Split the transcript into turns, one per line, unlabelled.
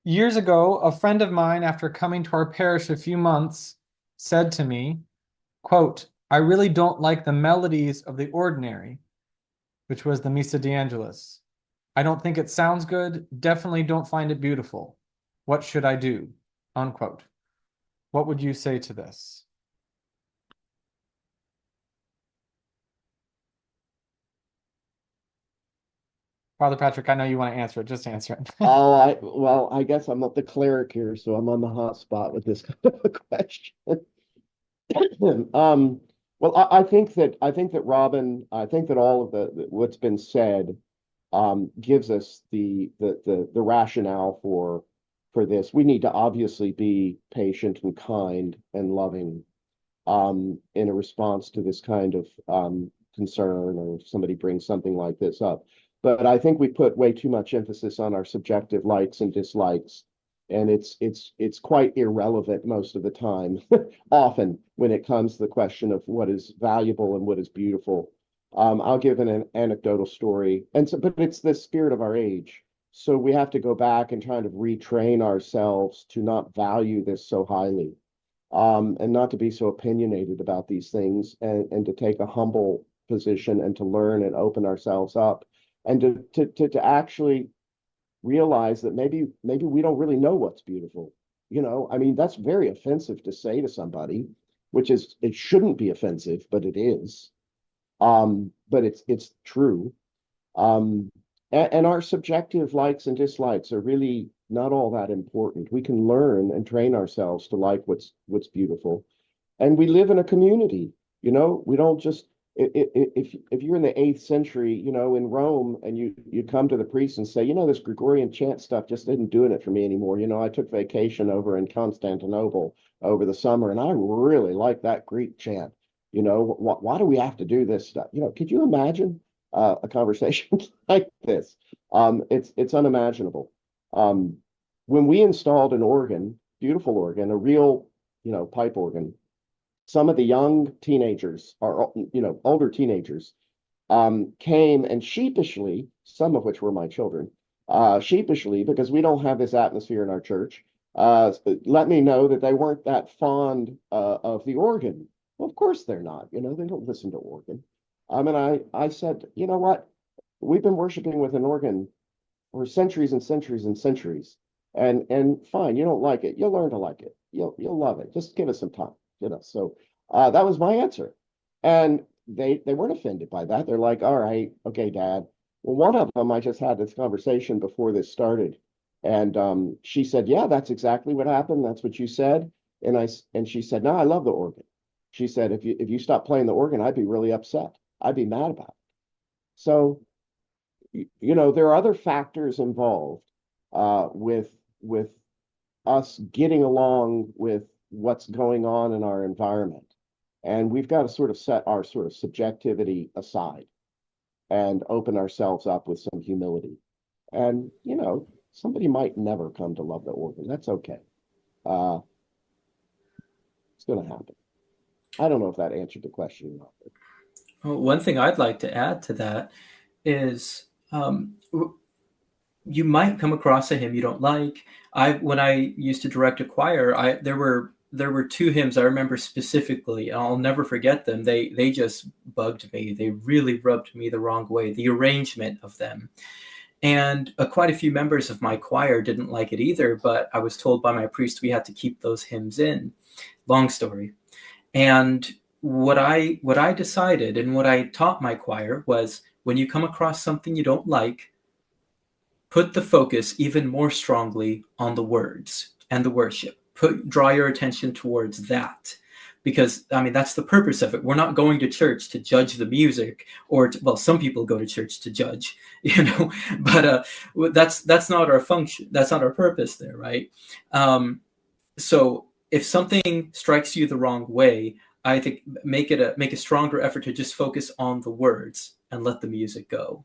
Years ago, a friend of mine, after coming to our parish a few months, said to me, quote, I really don't like the melodies of the ordinary, which was the Missa di Angelis. I don't think it sounds good, definitely don't find it beautiful. What should I do? Unquote. What would you say to this? Father Patrick, I know you want to answer it. Just answer it.
Oh, well, I guess I'm not the cleric here, so I'm on the hot spot with this kind of a question. Um, well, I think that Robin, I think that all of what's been said gives us the rationale for this. We need to obviously be patient and kind and loving in a response to this kind of concern, or if somebody brings something like this up. But I think we put way too much emphasis on our subjective likes and dislikes, and it's quite irrelevant most of the time, often when it comes to the question of what is valuable and what is beautiful. I'll give an anecdotal story, but it's the spirit of our age. So we have to go back and kind of retrain ourselves to not value this so highly, and not to be so opinionated about these things, and to take a humble position and to learn and open ourselves up, and to actually realize that maybe we don't really know what's beautiful. I mean, that's very offensive to say to somebody, which is, it shouldn't be offensive, but it is. But it's true. And our subjective likes and dislikes are really not all that important. We can learn and train ourselves to like what's beautiful. And we live in a community. We don't just, if you're in the 8th century, in Rome, and you come to the priest and say, this Gregorian chant stuff just isn't doing it for me anymore. I took vacation over in Constantinople over the summer, and I really like that Greek chant. Why do we have to do this stuff? Could you imagine a conversation like this? It's unimaginable. When we installed an organ, beautiful organ, a real, pipe organ, some of the young teenagers, or older teenagers, came and sheepishly, some of which were my children, sheepishly, because we don't have this atmosphere in our church, let me know that they weren't that fond of the organ. Well, of course they're not. They don't listen to organ. And I said, you know what? We've been worshiping with an organ for centuries and centuries and centuries. And fine, you don't like it. You'll learn to like it. You'll love it. Just give it some time. So that was my answer. And they weren't offended by that. They're like, all right, okay, Dad. Well, one of them, I just had this conversation before this started. And she said, yeah, that's exactly what happened. That's what you said. And she said, no, I love the organ. She said, if you stop playing the organ, I'd be really upset. I'd be mad about it. So, there are other factors involved with us getting along with what's going on in our environment. And we've got to sort of set our sort of subjectivity aside and open ourselves up with some humility. And, somebody might never come to love the organ. That's okay. Uh, it's going to happen. I don't know if that answered the question or not.
Well, one thing I'd like to add to that is you might come across a hymn you don't like. When I used to direct a choir, there were two hymns I remember specifically. I'll never forget them. They just bugged me. They really rubbed me the wrong way. The arrangement of them, and quite a few members of my choir didn't like it either. But I was told by my priest we had to keep those hymns in. Long story. And what I decided and what I taught my choir was, when you come across something you don't like, put the focus even more strongly on the words and the worship. Draw your attention towards that, because I mean that's the purpose of it. We're not going to church to judge the music, well, some people go to church to judge, but that's not our function. That's not our purpose there, right? So if something strikes you the wrong way, I think make a stronger effort to just focus on the words and let the music go.